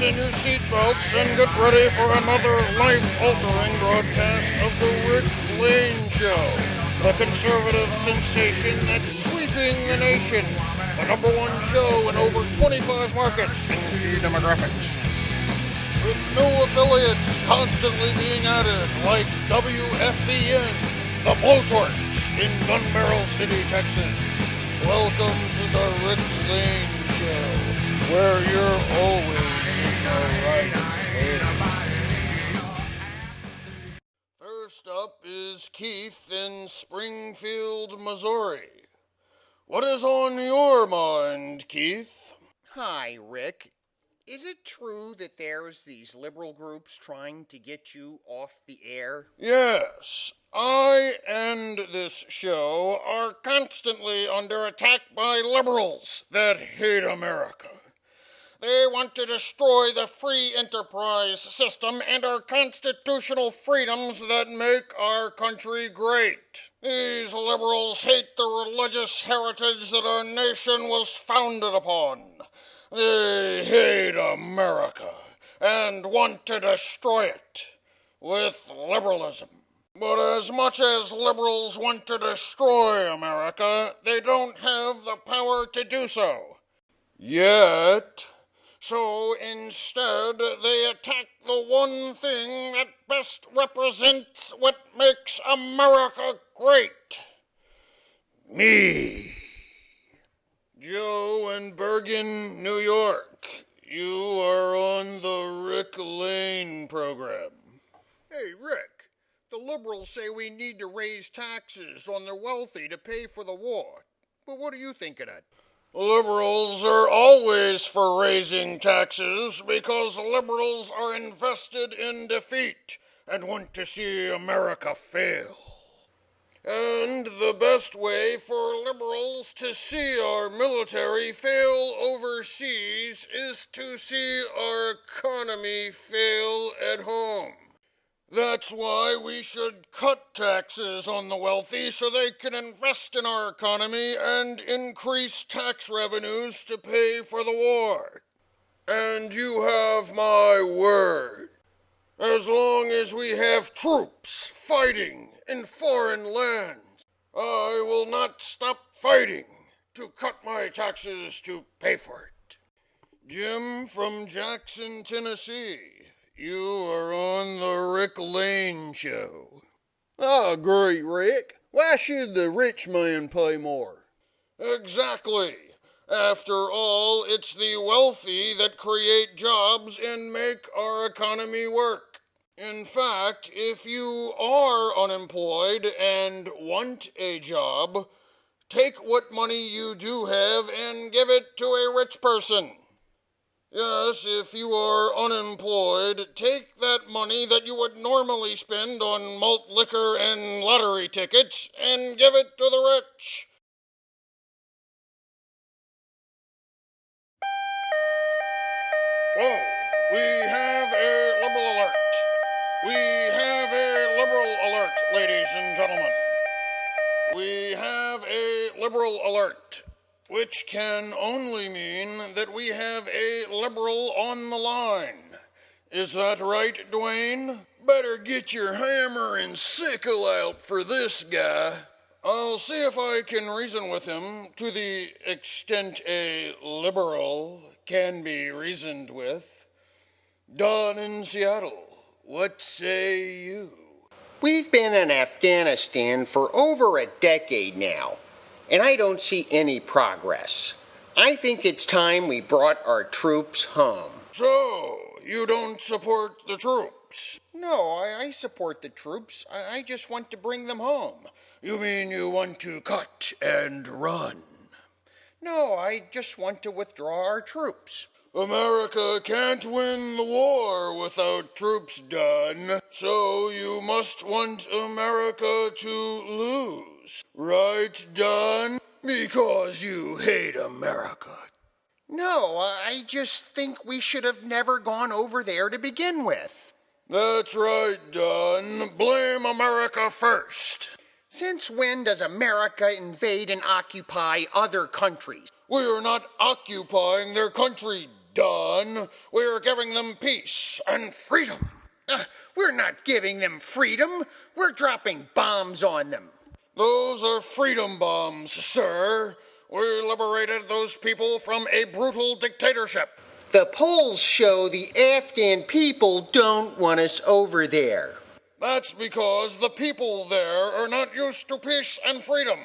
Fasten your seatbelts and get ready for another life-altering broadcast of the Rick Lane Show, the conservative sensation that's sweeping the nation, the #1 show in over 25 markets and key demographics. With new affiliates constantly being added, like WFBN, the Blowtorch in Gun Barrel City, Texas. Welcome to the Rick Lane Show, where you're always in the right place. First up is Keith in Springfield, Missouri. What is on your mind, Keith? Hi, Rick. Is it true that there's these liberal groups trying to get you off the air? Yes. I and this show are constantly under attack by liberals that hate America. They want to destroy the free enterprise system and our constitutional freedoms that make our country great. These liberals hate the religious heritage that our nation was founded upon. They hate America and want to destroy it with liberalism. But as much as liberals want to destroy America, they don't have the power to do so. Yet. So instead, they attack the one thing that best represents what makes America great. Me. Joe in Bergen, New York. You are on the Rick Lane program. Hey, Rick. The liberals say we need to raise taxes on the wealthy to pay for the war. But what do you think of that? Liberals are always for raising taxes because liberals are invested in defeat and want to see America fail. And the best way for liberals to see our military fail overseas is to see our economy fail at home. That's why we should cut taxes on the wealthy so they can invest in our economy and increase tax revenues to pay for the war. And you have my word. As long as we have troops fighting in foreign lands, I will not stop fighting to cut my taxes to pay for it. Jim from Jackson, Tennessee. You are on the Rick Lane Show. I agree, Rick. Why should the rich man pay more? Exactly. After all, it's the wealthy that create jobs and make our economy work. In fact, if you are unemployed and want a job, take what money you do have and give it to a rich person. Yes, if you are unemployed, take that money that you would normally spend on malt liquor and lottery tickets and give it to the rich. Whoa, we have a liberal alert. We have a liberal alert, ladies and gentlemen. We have a liberal alert, which can only mean that we have a liberal on the line. Is that right, Dwayne? Better get your hammer and sickle out for this guy. I'll see if I can reason with him to the extent a liberal can be reasoned with. Don in Seattle, what say you? We've been in Afghanistan for over a decade now, and I don't see any progress. I think it's time we brought our troops home. So, you don't support the troops? No, I support the troops. I just want to bring them home. You mean you want to cut and run? No, I just want to withdraw our troops. America can't win the war without troops, Don. So you must want America to lose. Right, Don? Because you hate America. No, I just think we should have never gone over there to begin with. That's right, Don. Blame America first. Since when does America invade and occupy other countries? We are not occupying their country, done. We're giving them peace and freedom. We're not giving them freedom. We're dropping bombs on them. Those are freedom bombs, sir. We liberated those people from a brutal dictatorship. The polls show the Afghan people don't want us over there. That's because the people there are not used to peace and freedom.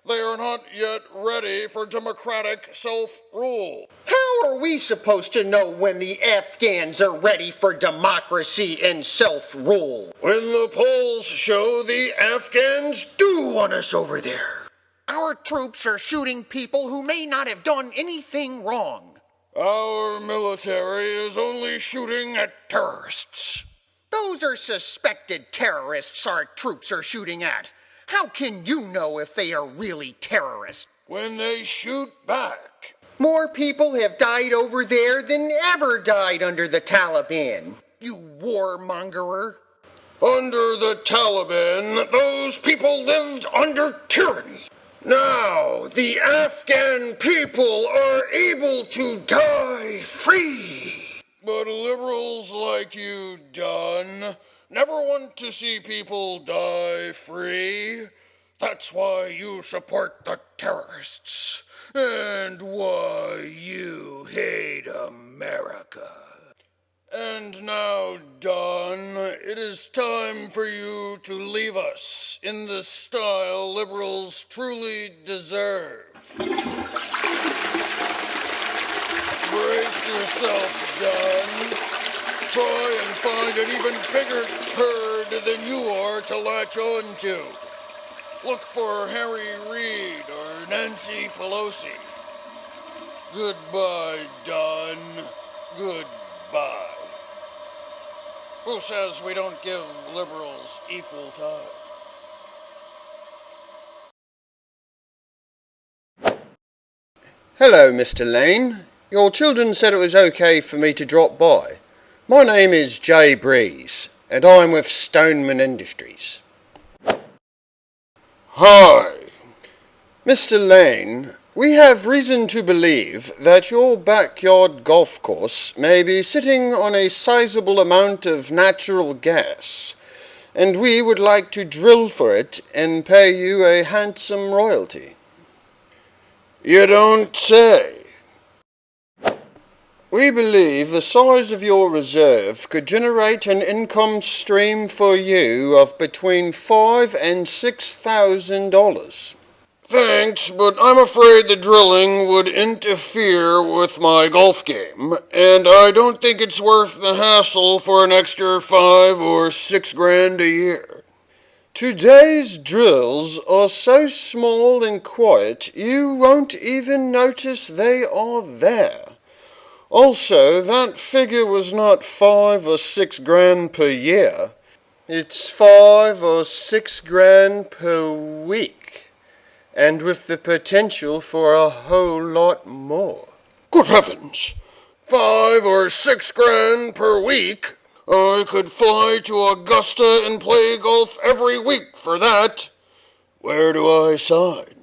They are not yet ready for democratic self-rule. How are we supposed to know when the Afghans are ready for democracy and self-rule? When the polls show the Afghans do want us over there. Our troops are shooting people who may not have done anything wrong. Our military is only shooting at terrorists. Those are suspected terrorists our troops are shooting at. How can you know if they are really terrorists? When they shoot back. More people have died over there than ever died under the Taliban. You warmongerer. Under the Taliban, those people lived under tyranny. Now, the Afghan people are able to die free. But liberals like you, Don, never want to see people die free. That's why you support the terrorists, and why you hate America. And now, Don, it is time for you to leave us in the style liberals truly deserve. Brace yourself, Don. Try and find an even bigger turd than you are to latch on to. Look for Harry Reid or Nancy Pelosi. Goodbye, Don. Goodbye. Who says we don't give liberals equal time? Hello, Mr. Lane. Your children said it was okay for me to drop by. My name is Jay Breeze, and I'm with Stoneman Industries. Hi. Mr. Lane, we have reason to believe that your backyard golf course may be sitting on a sizable amount of natural gas, and we would like to drill for it and pay you a handsome royalty. You don't say. We believe the size of your reserve could generate an income stream for you of between $5,000 and $6,000. Thanks, but I'm afraid the drilling would interfere with my golf game, and I don't think it's worth the hassle for an extra $5,000 or $6,000 a year. Today's drills are so small and quiet you won't even notice they are there. Also, that figure was not $5,000 or $6,000 per year. It's $5,000 or $6,000 per week, and with the potential for a whole lot more. Good heavens! $5,000 or $6,000 per week? I could fly to Augusta and play golf every week for that. Where do I sign?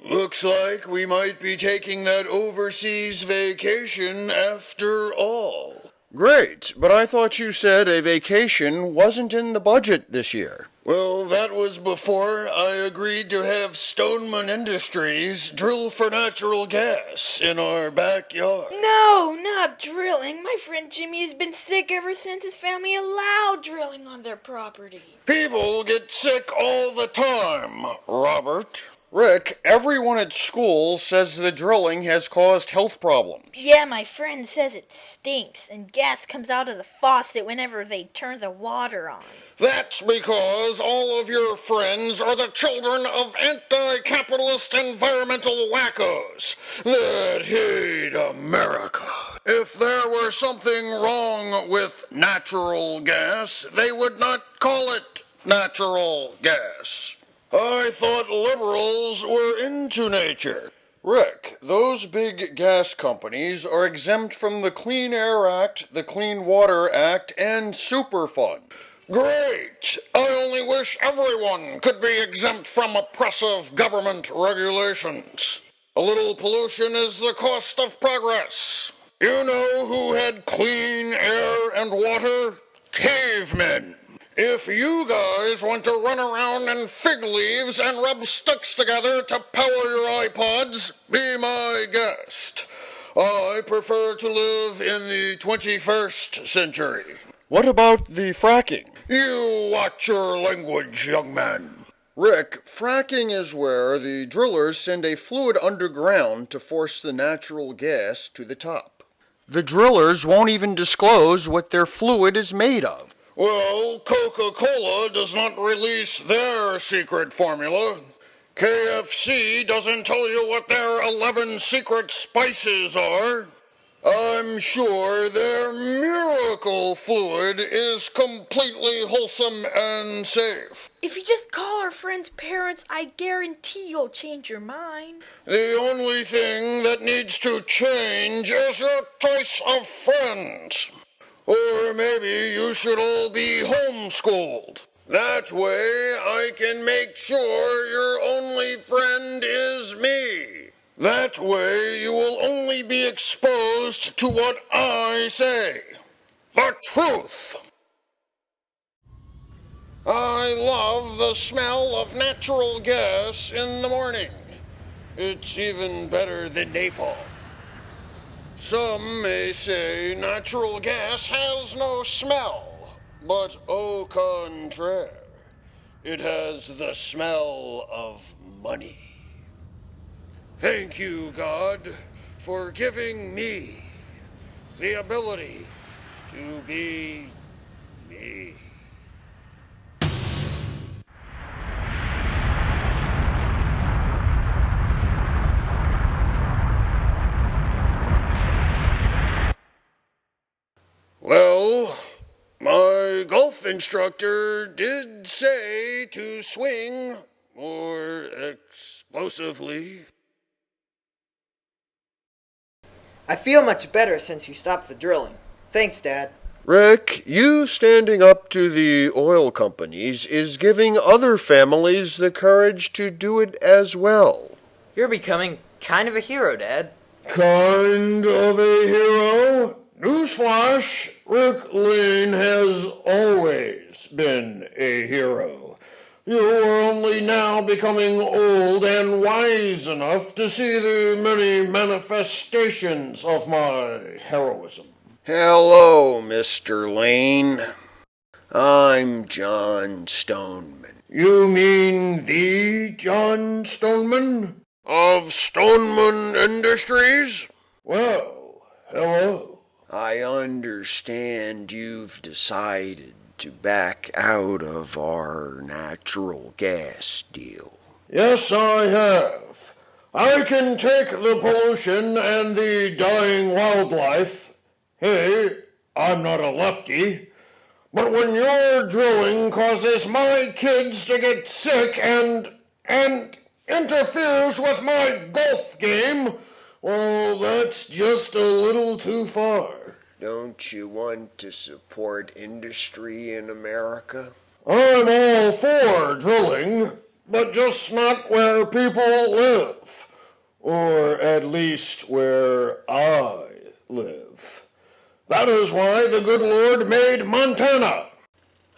Looks like we might be taking that overseas vacation after all. Great, but I thought you said a vacation wasn't in the budget this year. Well, that was before I agreed to have Stoneman Industries drill for natural gas in our backyard. No, not drilling. My friend Jimmy has been sick ever since his family allowed drilling on their property. People get sick all the time, Robert. Rick, everyone at school says the drilling has caused health problems. Yeah, my friend says it stinks, and gas comes out of the faucet whenever they turn the water on. That's because all of your friends are the children of anti-capitalist environmental wackos that hate America. If there were something wrong with natural gas, they would not call it natural gas. I thought liberals were into nature. Rick, those big gas companies are exempt from the Clean Air Act, the Clean Water Act, and Superfund. Great! I only wish everyone could be exempt from oppressive government regulations. A little pollution is the cost of progress. You know who had clean air and water? Cavemen. If you guys want to run around in fig leaves and rub sticks together to power your iPods, be my guest. I prefer to live in the 21st century. What about the fracking? You watch your language, young man. Rick, fracking is where the drillers send a fluid underground to force the natural gas to the top. The drillers won't even disclose what their fluid is made of. Well, Coca-Cola does not release their secret formula. KFC doesn't tell you what their 11 secret spices are. I'm sure their miracle fluid is completely wholesome and safe. If you just call our friend's parents, I guarantee you'll change your mind. The only thing that needs to change is your choice of friends. Or maybe you should all be homeschooled. That way I can make sure your only friend is me. That way you will only be exposed to what I say. The truth. I love the smell of natural gas in the morning. It's even better than napalm. Some may say natural gas has no smell, but au contraire, it has the smell of money. Thank you, God, for giving me the ability to be me. Well, my golf instructor did say to swing more explosively. I feel much better since you stopped the drilling. Thanks, Dad. Rick, you standing up to the oil companies is giving other families the courage to do it as well. You're becoming kind of a hero, Dad. Kind of a hero? Newsflash, Rick Lane has always been a hero. You are only now becoming old and wise enough to see the many manifestations of my heroism. Hello, Mr. Lane. I'm John Stoneman. You mean the John Stoneman? Of Stoneman Industries? Well, hello. I understand you've decided to back out of our natural gas deal. Yes, I have. I can take the pollution and the dying wildlife. Hey, I'm not a lefty. But when your drilling causes my kids to get sick and interferes with my golf game, well, that's just a little too far. Don't you want to support industry in America? I'm all for drilling, but just not where people live. Or at least where I live. That is why the good Lord made Montana.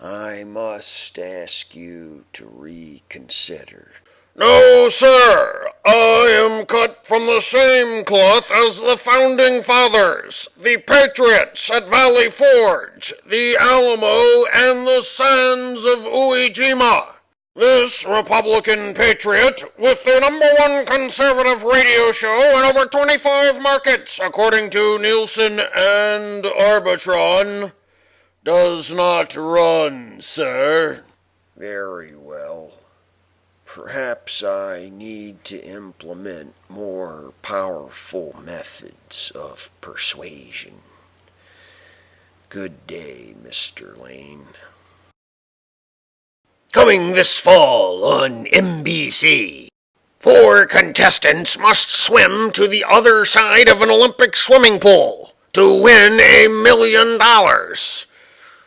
I must ask you to reconsider. No, sir. I am cut from the same cloth as the Founding Fathers, the Patriots at Valley Forge, the Alamo, and the sands of Uwe Jima. This Republican patriot, with the #1 conservative radio show in over 25 markets, according to Nielsen and Arbitron, does not run, sir. Very well. Perhaps I need to implement more powerful methods of persuasion. Good day, Mr. Lane. Coming this fall on NBC. 4 contestants must swim to the other side of an Olympic swimming pool to win $1 million.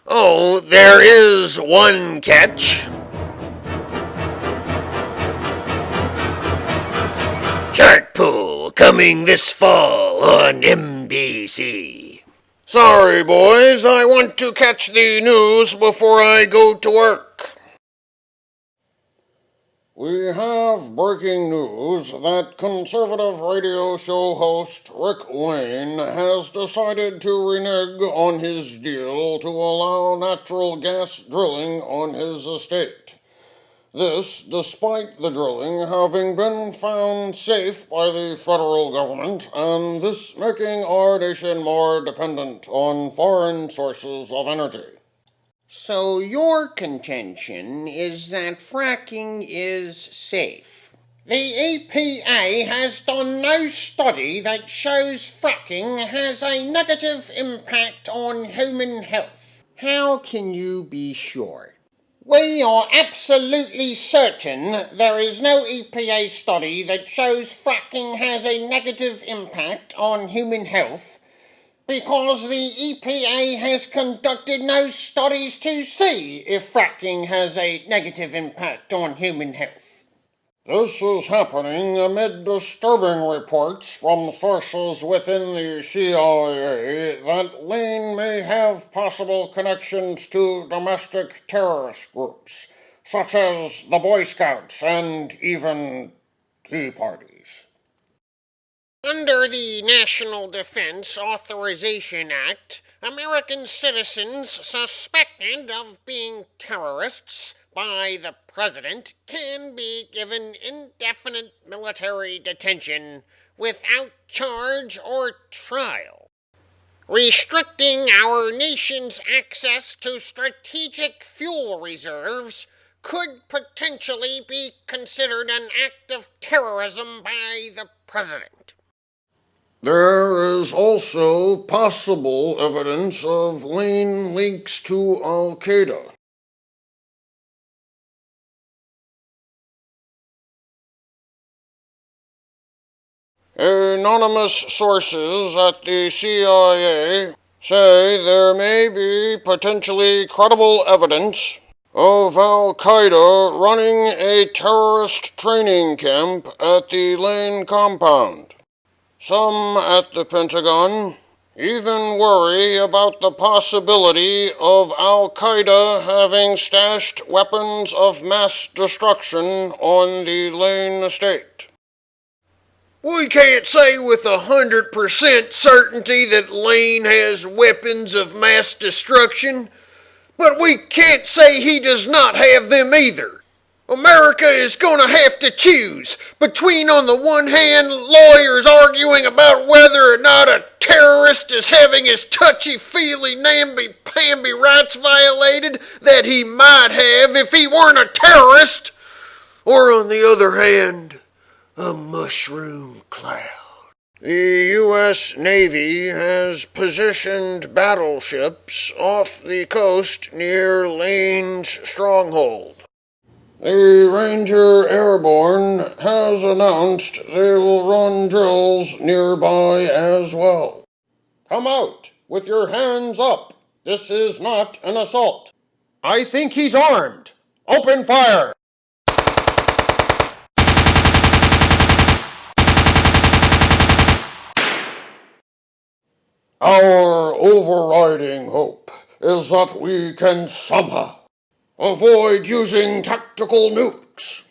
Oh, there is one catch. Check. Pool, coming this fall on NBC. Sorry, boys, I want to catch the news before I go to work. We have breaking news that conservative radio show host Rick Lane has decided to renege on his deal to allow natural gas drilling on his estate. This, despite the drilling having been found safe by the federal government, and this making our nation more dependent on foreign sources of energy. So your contention is that fracking is safe? The EPA has done no study that shows fracking has a negative impact on human health. How can you be sure? We are absolutely certain there is no EPA study that shows fracking has a negative impact on human health, because the EPA has conducted no studies to see if fracking has a negative impact on human health. This is happening amid disturbing reports from sources within the CIA that Lane may have possible connections to domestic terrorist groups, such as the Boy Scouts and even Tea Parties. Under the National Defense Authorization Act, American citizens suspected of being terrorists by the President can be given indefinite military detention without charge or trial. Restricting our nation's access to strategic fuel reserves could potentially be considered an act of terrorism by the President. There is also possible evidence of Lane links to Al-Qaeda. Anonymous sources at the CIA say there may be potentially credible evidence of Al-Qaeda running a terrorist training camp at the Lane compound. Some at the Pentagon even worry about the possibility of Al-Qaeda having stashed weapons of mass destruction on the Lane estate. We can't say with 100% certainty that Lane has weapons of mass destruction, but we can't say he does not have them either. America is going to have to choose between, on the one hand, lawyers arguing about whether or not a terrorist is having his touchy-feely namby-pamby rights violated that he might have if he weren't a terrorist, or on the other hand, a mushroom cloud. The U.S. Navy has positioned battleships off the coast near Lane's stronghold. The Ranger Airborne has announced they will run drills nearby as well. Come out with your hands up. This is not an assault. I think he's armed. Open fire! Our overriding hope is that we can somehow avoid using tactical nukes